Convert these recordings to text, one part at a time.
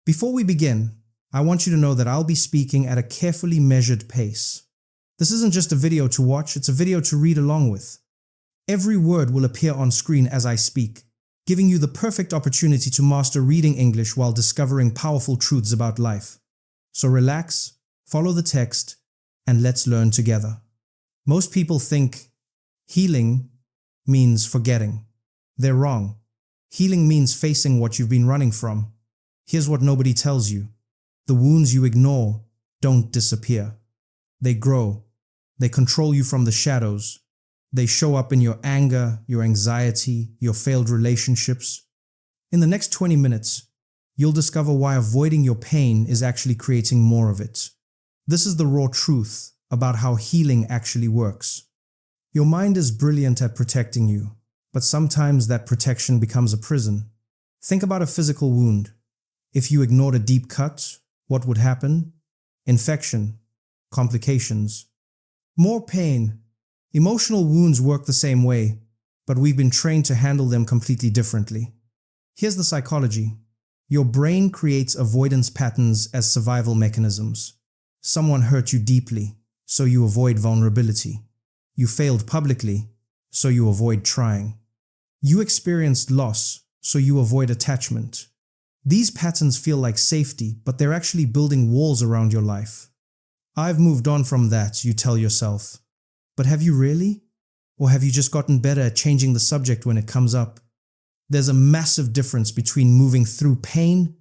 Before we begin, I want you to know that I'll be speaking at a carefully measured pace. This isn't just a video to watch, it's a video to read along with. Every word will appear on screen as I speak, giving you the perfect opportunity to master reading English while discovering powerful truths about life. So relax, follow the text, and let's learn together. Most people think healing means forgetting. They're wrong. Healing means facing what you've been running from. Here's what nobody tells you. The wounds you ignore don't disappear. They grow. They control you from the shadows. They show up in your anger, your anxiety, your failed relationships. In the next 20 minutes, you'll discover why avoiding your pain is actually creating more of it. This is the raw truth about how healing actually works. Your mind is brilliant at protecting you, but sometimes that protection becomes a prison. Think about a physical wound. If you ignored a deep cut, what would happen? Infection, complications, more pain. Emotional wounds work the same way, but we've been trained to handle them completely differently. Here's the psychology. Your brain creates avoidance patterns as survival mechanisms. Someone hurt you deeply, so you avoid vulnerability. You failed publicly, so you avoid trying. You experienced loss, so you avoid attachment. These patterns feel like safety, but they're actually building walls around your life. I've moved on from that, you tell yourself. But have you really? Or have you just gotten better at changing the subject when it comes up? There's a massive difference between moving through pain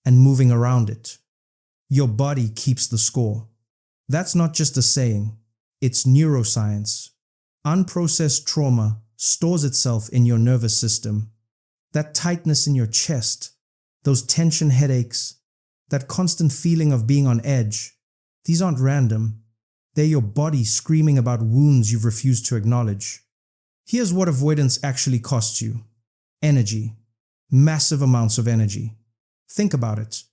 and moving around it. Your body keeps the score. That's not just a saying, it's neuroscience. Unprocessed trauma stores itself in your nervous system. That tightness in your chest, those tension headaches, that constant feeling of being on edge, these aren't random. They're your body screaming about wounds you've refused to acknowledge. Here's what avoidance actually costs you. Energy. Massive amounts of energy. Think about it.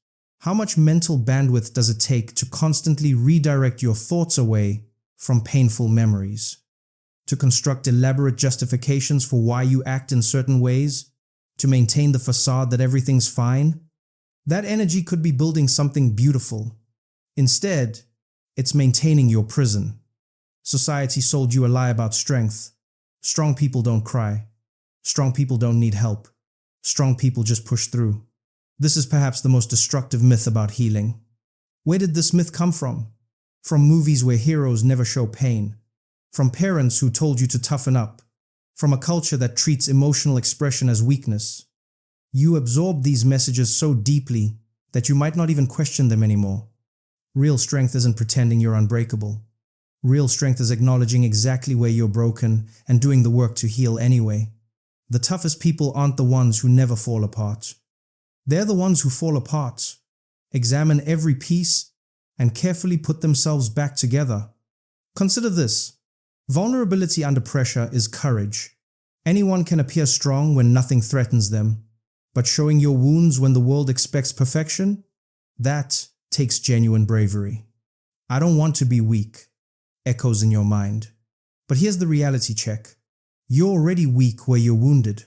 How much mental bandwidth does it take to constantly redirect your thoughts away from painful memories? To construct elaborate justifications for why you act in certain ways? To maintain the facade that everything's fine? That energy could be building something beautiful. Instead, it's maintaining your prison. Society sold you a lie about strength. Strong people don't cry. Strong people don't need help. Strong people just push through. This is perhaps the most destructive myth about healing. Where did this myth come from? From movies where heroes never show pain. From parents who told you to toughen up. From a culture that treats emotional expression as weakness. You absorb these messages so deeply that you might not even question them anymore. Real strength isn't pretending you're unbreakable. Real strength is acknowledging exactly where you're broken and doing the work to heal anyway. The toughest people aren't the ones who never fall apart. They're the ones who fall apart, examine every piece, and carefully put themselves back together. Consider this. Vulnerability under pressure is courage. Anyone can appear strong when nothing threatens them, but showing your wounds when the world expects perfection? That takes genuine bravery. I don't want to be weak, echoes in your mind. But here's the reality check. You're already weak where you're wounded.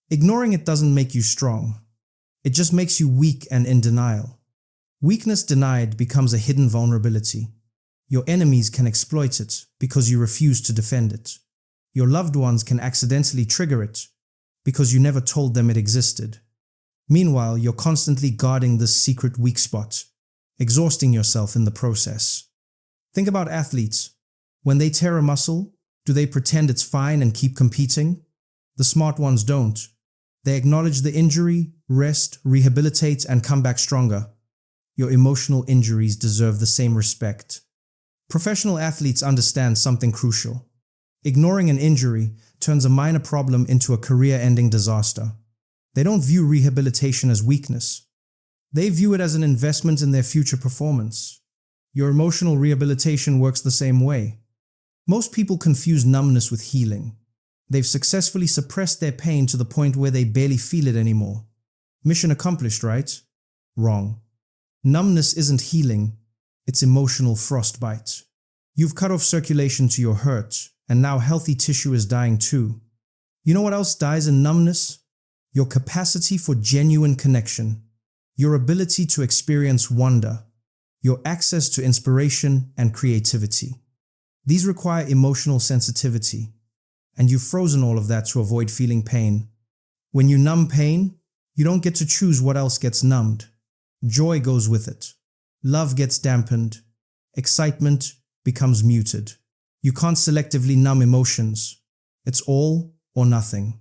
Ignoring it doesn't make you strong. It just makes you weak and in denial. Weakness denied becomes a hidden vulnerability. Your enemies can exploit it because you refuse to defend it. Your loved ones can accidentally trigger it because you never told them it existed. Meanwhile, you're constantly guarding this secret weak spot, exhausting yourself in the process. Think about athletes. When they tear a muscle, do they pretend it's fine and keep competing? The smart ones don't. They acknowledge the injury, rest, rehabilitate, and come back stronger. Your emotional injuries deserve the same respect. Professional athletes understand something crucial. Ignoring an injury turns a minor problem into a career-ending disaster. They don't view rehabilitation as weakness. They view it as an investment in their future performance. Your emotional rehabilitation works the same way. Most people confuse numbness with healing. They've successfully suppressed their pain to the point where they barely feel it anymore. Mission accomplished, right? Wrong. Numbness isn't healing, it's emotional frostbite. You've cut off circulation to your hurt, and now healthy tissue is dying too. You know what else dies in numbness? Your capacity for genuine connection. your ability to experience wonder, your access to inspiration and creativity. These require emotional sensitivity, and you've frozen all of that to avoid feeling pain. When you numb pain, you don't get to choose what else gets numbed. Joy goes with it. Love gets dampened. Excitement becomes muted. You can't selectively numb emotions. It's all or nothing.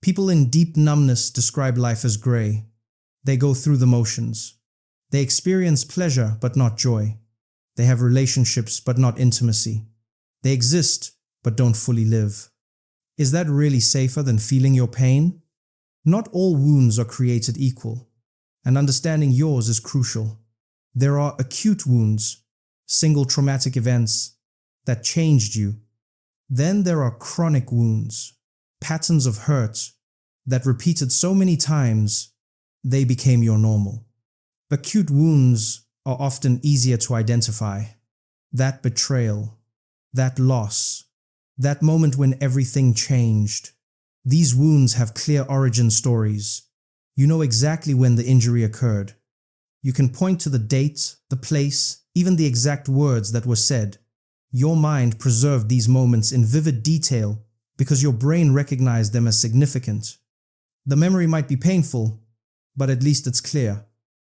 People in deep numbness describe life as gray. They go through the motions. They experience pleasure but not joy. They have relationships but not intimacy. They exist but don't fully live. Is that really safer than feeling your pain? Not all wounds are created equal, and understanding yours is crucial. There are acute wounds, single traumatic events that changed you. Then there are chronic wounds, patterns of hurt that repeated so many times they became your normal. Acute wounds are often easier to identify. That betrayal, that loss, that moment when everything changed. These wounds have clear origin stories. You know exactly when the injury occurred. You can point to the date, the place, even the exact words that were said. Your mind preserved these moments in vivid detail because your brain recognized them as significant. The memory might be painful, but at least it's clear.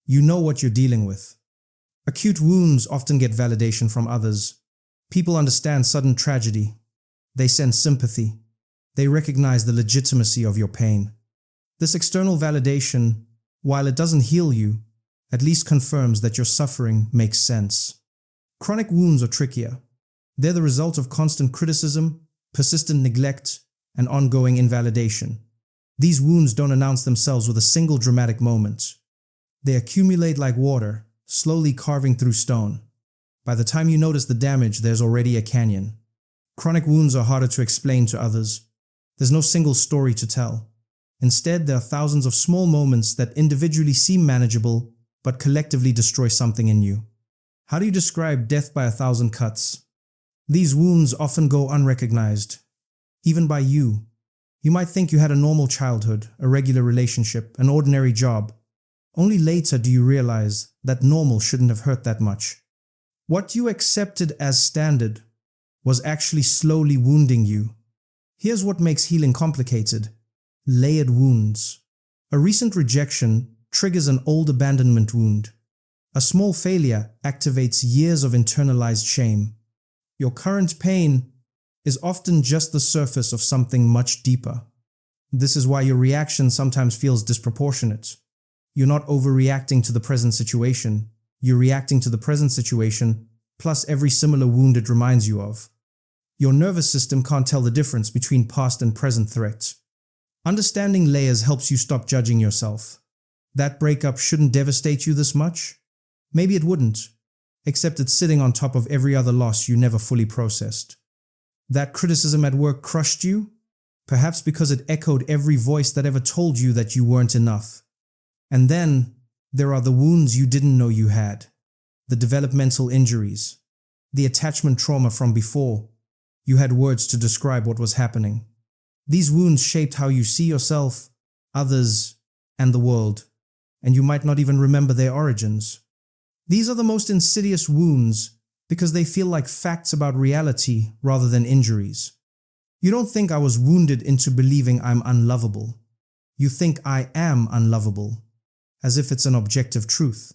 You know what you're dealing with. Acute wounds often get validation from others. People understand sudden tragedy. They sense sympathy. They recognize the legitimacy of your pain. This external validation, while it doesn't heal you, at least confirms that your suffering makes sense. Chronic wounds are trickier. They're the result of constant criticism, persistent neglect, and ongoing invalidation. These wounds don't announce themselves with a single dramatic moment. They accumulate like water, slowly carving through stone. By the time you notice the damage, there's already a canyon. Chronic wounds are harder to explain to others. There's no single story to tell. Instead, there are thousands of small moments that individually seem manageable, but collectively destroy something in you. How do you describe death by 1,000 cuts? These wounds often go unrecognized, even by you. You might think you had a normal childhood, a regular relationship, an ordinary job. Only later do you realize that normal shouldn't have hurt that much. What you accepted as standard was actually slowly wounding you. Here's what makes healing complicated: layered wounds. A recent rejection triggers an old abandonment wound. A small failure activates years of internalized shame. Your current pain is often just the surface of something much deeper. This is why your reaction sometimes feels disproportionate. You're not overreacting to the present situation. You're reacting to the present situation, plus every similar wound it reminds you of. Your nervous system can't tell the difference between past and present threats. Understanding layers helps you stop judging yourself. That breakup shouldn't devastate you this much? Maybe it wouldn't, except it's sitting on top of every other loss you never fully processed. That criticism at work crushed you? Perhaps because it echoed every voice that ever told you that you weren't enough. And then there are the wounds you didn't know you had. The developmental injuries. The attachment trauma from before you had words to describe what was happening. These wounds shaped how you see yourself, others, and the world, and you might not even remember their origins. These are the most insidious wounds because they feel like facts about reality rather than injuries. You don't think I was wounded into believing I'm unlovable. You think I am unlovable, as if it's an objective truth.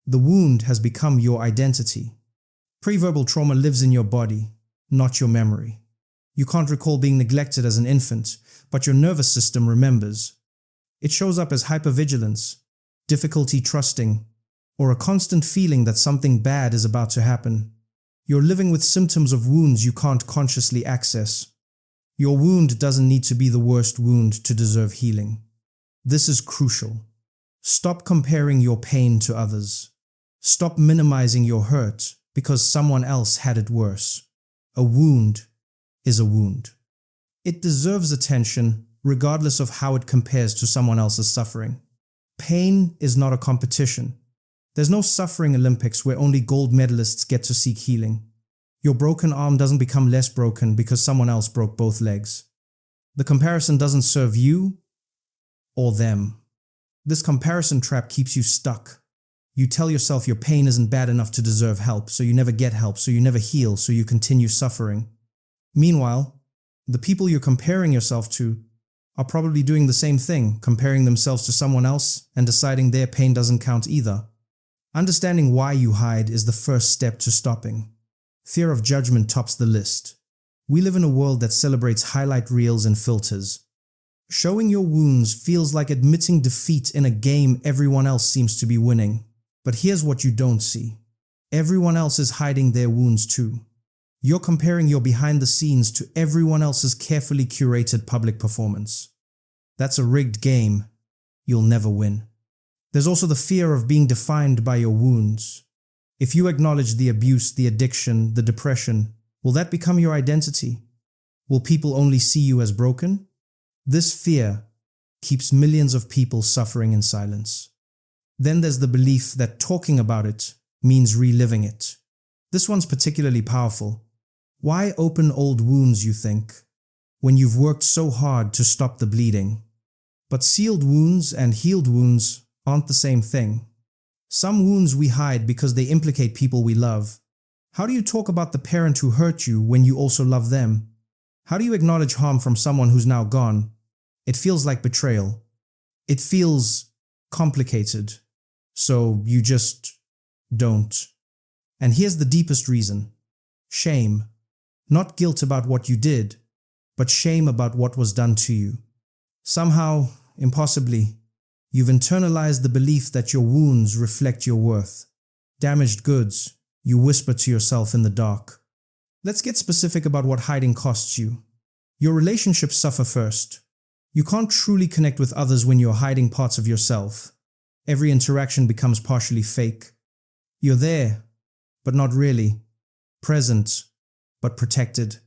The wound has become your identity. Preverbal trauma lives in your body, not your memory. You can't recall being neglected as an infant, but your nervous system remembers. It shows up as hypervigilance, difficulty trusting, or a constant feeling that something bad is about to happen. You're living with symptoms of wounds you can't consciously access. Your wound doesn't need to be the worst wound to deserve healing. This is crucial. Stop comparing your pain to others. Stop minimizing your hurt because someone else had it worse. A wound is a wound. It deserves attention regardless of how it compares to someone else's suffering. Pain is not a competition. There's no suffering Olympics where only gold medalists get to seek healing. Your broken arm doesn't become less broken because someone else broke both legs. The comparison doesn't serve you or them. This comparison trap keeps you stuck. You tell yourself your pain isn't bad enough to deserve help, so you never get help, so you never heal, so you continue suffering. Meanwhile, the people you're comparing yourself to are probably doing the same thing, comparing themselves to someone else and deciding their pain doesn't count either. Understanding why you hide is the first step to stopping. Fear of judgment tops the list. We live in a world that celebrates highlight reels and filters. Showing your wounds feels like admitting defeat in a game everyone else seems to be winning. But here's what you don't see. Everyone else is hiding their wounds too. You're comparing your behind the scenes to everyone else's carefully curated public performance. That's a rigged game. You'll never win. There's also the fear of being defined by your wounds. If you acknowledge the abuse, the addiction, the depression, will that become your identity? Will people only see you as broken? This fear keeps millions of people suffering in silence. Then there's the belief that talking about it means reliving it. This one's particularly powerful. Why open old wounds, you think, when you've worked so hard to stop the bleeding? But sealed wounds and healed wounds aren't the same thing. Some wounds we hide because they implicate people we love. How do you talk about the parent who hurt you when you also love them? How do you acknowledge harm from someone who's now gone? It feels like betrayal. It feels complicated. So you just don't. And here's the deepest reason. Shame. Not guilt about what you did, but shame about what was done to you. Somehow, impossibly, you've internalized the belief that your wounds reflect your worth. Damaged goods, you whisper to yourself in the dark. Let's get specific about what hiding costs you. Your relationships suffer first. You can't truly connect with others when you're hiding parts of yourself. Every interaction becomes partially fake. You're there, but not really. Present, but protected.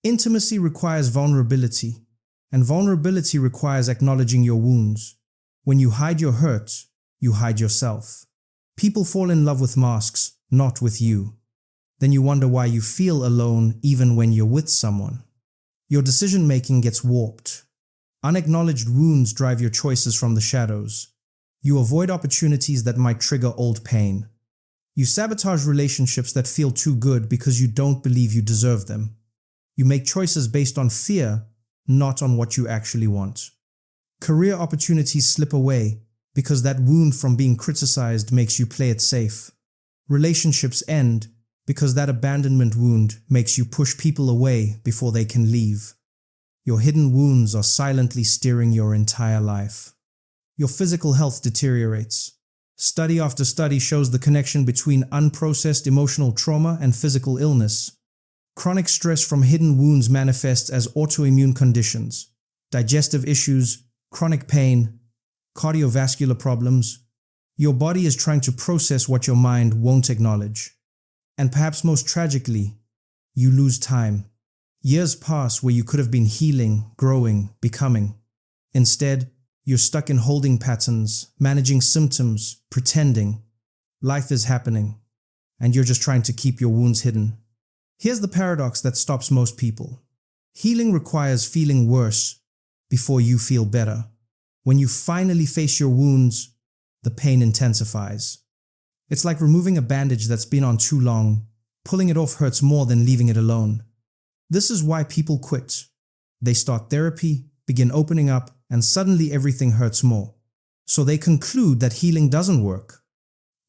Intimacy requires vulnerability, and vulnerability requires acknowledging your wounds. When you hide your hurt, you hide yourself. People fall in love with masks, not with you. Then you wonder why you feel alone even when you're with someone. Your decision-making gets warped. Unacknowledged wounds drive your choices from the shadows. You avoid opportunities that might trigger old pain. You sabotage relationships that feel too good because you don't believe you deserve them. You make choices based on fear, not on what you actually want. Career opportunities slip away because that wound from being criticized makes you play it safe. Relationships end because that abandonment wound makes you push people away before they can leave. Your hidden wounds are silently steering your entire life. Your physical health deteriorates. Study after study shows the connection between unprocessed emotional trauma and physical illness. Chronic stress from hidden wounds manifests as autoimmune conditions, digestive issues, chronic pain, cardiovascular problems. Your body is trying to process what your mind won't acknowledge. And perhaps most tragically, you lose time. Years pass where you could have been healing, growing, becoming. Instead, you're stuck in holding patterns, managing symptoms, pretending. Life is happening, and you're just trying to keep your wounds hidden. Here's the paradox that stops most people. Healing requires feeling worse before you feel better. When you finally face your wounds, the pain intensifies. It's like removing a bandage that's been on too long. Pulling it off hurts more than leaving it alone. This is why people quit. They start therapy, begin opening up, and suddenly everything hurts more. So they conclude that healing doesn't work.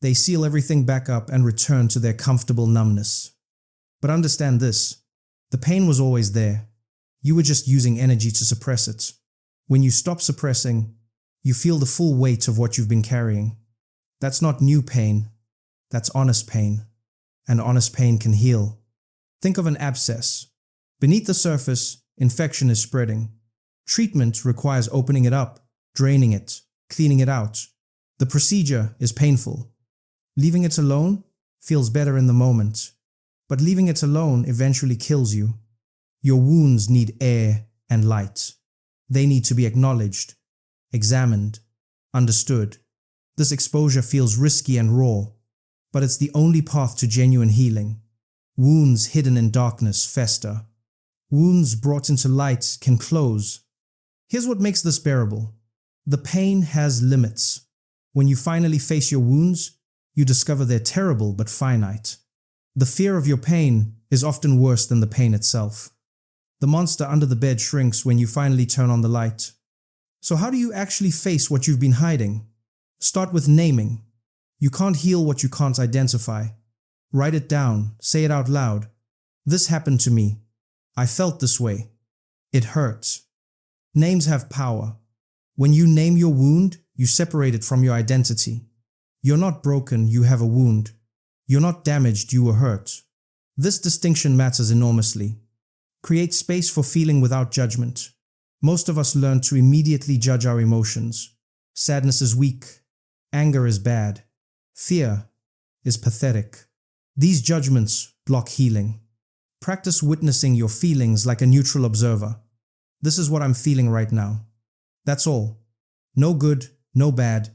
They seal everything back up and return to their comfortable numbness. But understand this, the pain was always there. You were just using energy to suppress it. When you stop suppressing, you feel the full weight of what you've been carrying. That's not new pain, that's honest pain. And honest pain can heal. Think of an abscess. Beneath the surface, infection is spreading. Treatment requires opening it up, draining it, cleaning it out. The procedure is painful. Leaving it alone feels better in the moment, but leaving it alone eventually kills you. Your wounds need air and light. They need to be acknowledged, examined, understood. This exposure feels risky and raw, but it's the only path to genuine healing. Wounds hidden in darkness fester. Wounds brought into light can close. Here's what makes this bearable. The pain has limits. When you finally face your wounds, you discover they're terrible but finite. The fear of your pain is often worse than the pain itself. The monster under the bed shrinks when you finally turn on the light. So how do you actually face what you've been hiding? Start with naming. You can't heal what you can't identify. Write it down, say it out loud. This happened to me. I felt this way. It hurts. Names have power. When you name your wound, you separate it from your identity. You're not broken, you have a wound. You're not damaged, you were hurt. This distinction matters enormously. Create space for feeling without judgment. Most of us learn to immediately judge our emotions. Sadness is weak. Anger is bad. Fear is pathetic. These judgments block healing. Practice witnessing your feelings like a neutral observer. This is what I'm feeling right now. That's all. No good, no bad,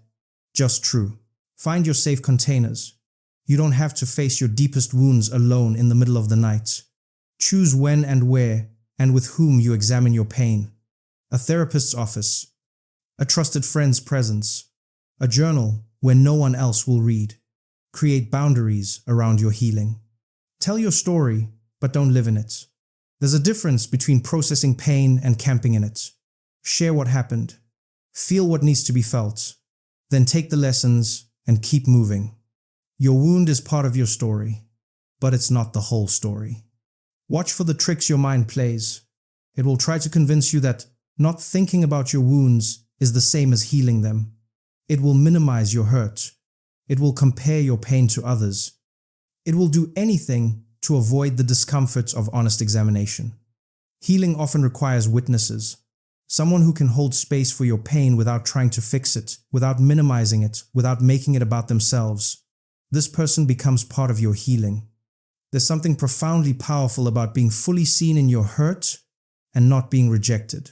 just true. Find your safe containers. You don't have to face your deepest wounds alone in the middle of the night. Choose when and where and with whom you examine your pain. A therapist's office, a trusted friend's presence, a journal where no one else will read. Create boundaries around your healing. Tell your story, but don't live in it. There's a difference between processing pain and camping in it. Share what happened. Feel what needs to be felt. Then take the lessons and keep moving. Your wound is part of your story, but it's not the whole story. Watch for the tricks your mind plays. It will try to convince you that not thinking about your wounds is the same as healing them. It will minimize your hurt. It will compare your pain to others. It will do anything to avoid the discomfort of honest examination. Healing often requires witnesses. Someone who can hold space for your pain without trying to fix it, without minimizing it, without making it about themselves. This person becomes part of your healing. There's something profoundly powerful about being fully seen in your hurt and not being rejected.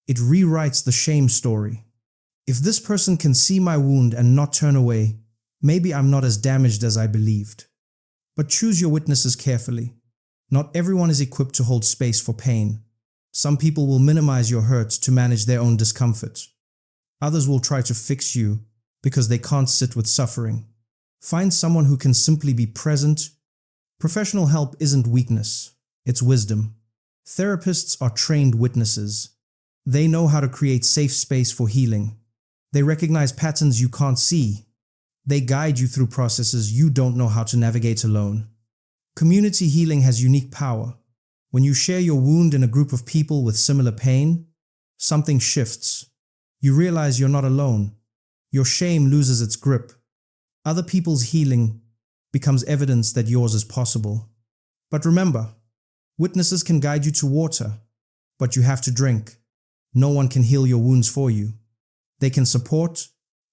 It rewrites the shame story. If this person can see my wound and not turn away, maybe I'm not as damaged as I believed. But choose your witnesses carefully. Not everyone is equipped to hold space for pain. Some people will minimize your hurt to manage their own discomfort. Others will try to fix you because they can't sit with suffering. Find someone who can simply be present. Professional help isn't weakness, it's wisdom. Therapists are trained witnesses. They know how to create safe space for healing. They recognize patterns you can't see. They guide you through processes you don't know how to navigate alone. Community healing has unique power. When you share your wound in a group of people with similar pain, something shifts. You realize you're not alone. Your shame loses its grip. Other people's healing becomes evidence that yours is possible. But remember, witnesses can guide you to water, but you have to drink. No one can heal your wounds for you. They can support,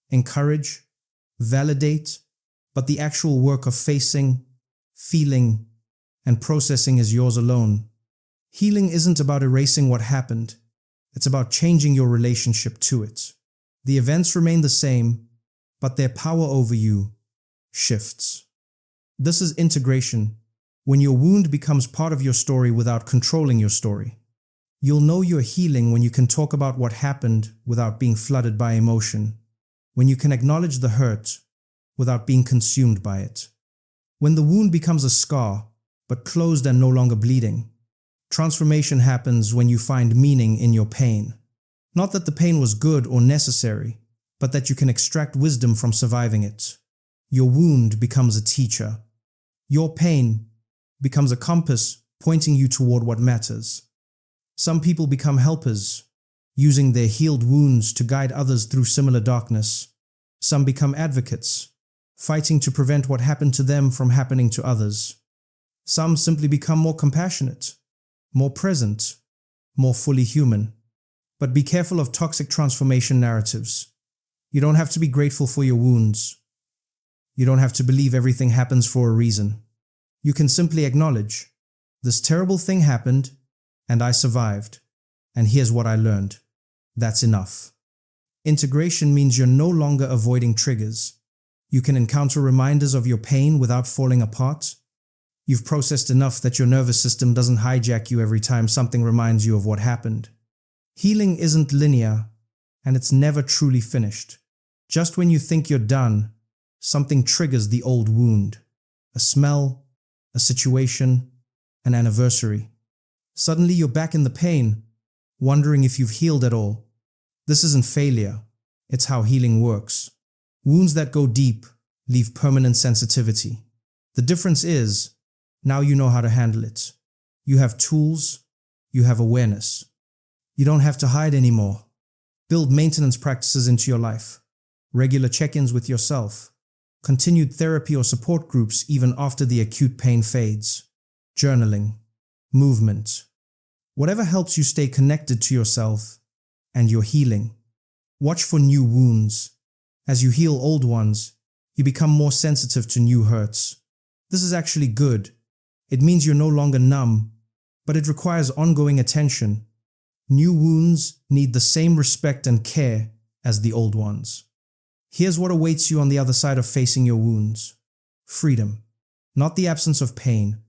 encourage, validate, but the actual work of facing, feeling, and processing is yours alone. Healing isn't about erasing what happened. It's about changing your relationship to it. The events remain the same, but their power over you shifts. This is integration, when your wound becomes part of your story without controlling your story. You'll know you're healing when you can talk about what happened without being flooded by emotion, when you can acknowledge the hurt without being consumed by it. When the wound becomes a scar, but closed and no longer bleeding. Transformation happens when you find meaning in your pain. Not that the pain was good or necessary, but that you can extract wisdom from surviving it. Your wound becomes a teacher. Your pain becomes a compass pointing you toward what matters. Some people become helpers, using their healed wounds to guide others through similar darkness. Some become advocates, fighting to prevent what happened to them from happening to others. Some simply become more compassionate, more present, more fully human. But be careful of toxic transformation narratives. You don't have to be grateful for your wounds. You don't have to believe everything happens for a reason. You can simply acknowledge, this terrible thing happened, and I survived, and here's what I learned. That's enough. Integration means you're no longer avoiding triggers. You can encounter reminders of your pain without falling apart. You've processed enough that your nervous system doesn't hijack you every time something reminds you of what happened. Healing isn't linear, and it's never truly finished. Just when you think you're done, something triggers the old wound. A smell, a situation, an anniversary. Suddenly you're back in the pain, wondering if you've healed at all. This isn't failure, it's how healing works. Wounds that go deep leave permanent sensitivity. The difference is, now you know how to handle it. You have tools, you have awareness. You don't have to hide anymore. Build maintenance practices into your life. Regular check-ins with yourself. Continued therapy or support groups even after the acute pain fades. Journaling. Movement. Whatever helps you stay connected to yourself and your healing. Watch for new wounds. As you heal old ones, you become more sensitive to new hurts. This is actually good. It means you're no longer numb, but it requires ongoing attention. New wounds need the same respect and care as the old ones. Here's what awaits you on the other side of facing your wounds. Freedom. Not the absence of pain,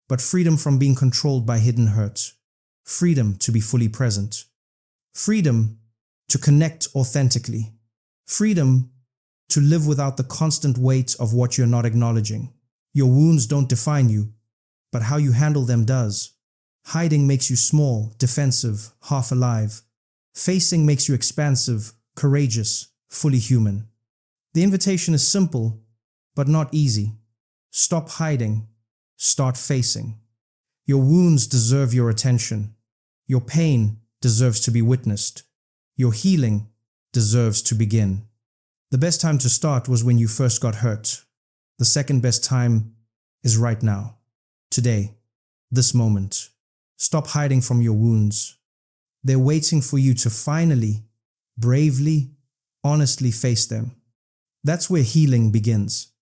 but freedom from being controlled by hidden hurt. Freedom to be fully present. Freedom to connect authentically. Freedom to live without the constant weight of what you're not acknowledging. Your wounds don't define you, but how you handle them does. Hiding makes you small, defensive, half alive. Facing makes you expansive, courageous, fully human. The invitation is simple, but not easy. Stop hiding. Start facing. Your wounds deserve your attention. Your pain deserves to be witnessed. Your healing deserves to begin. The best time to start was when you first got hurt. The second best time is right now. Today. This moment. Stop hiding from your wounds. They're waiting for you to finally, bravely, honestly face them. That's where healing begins.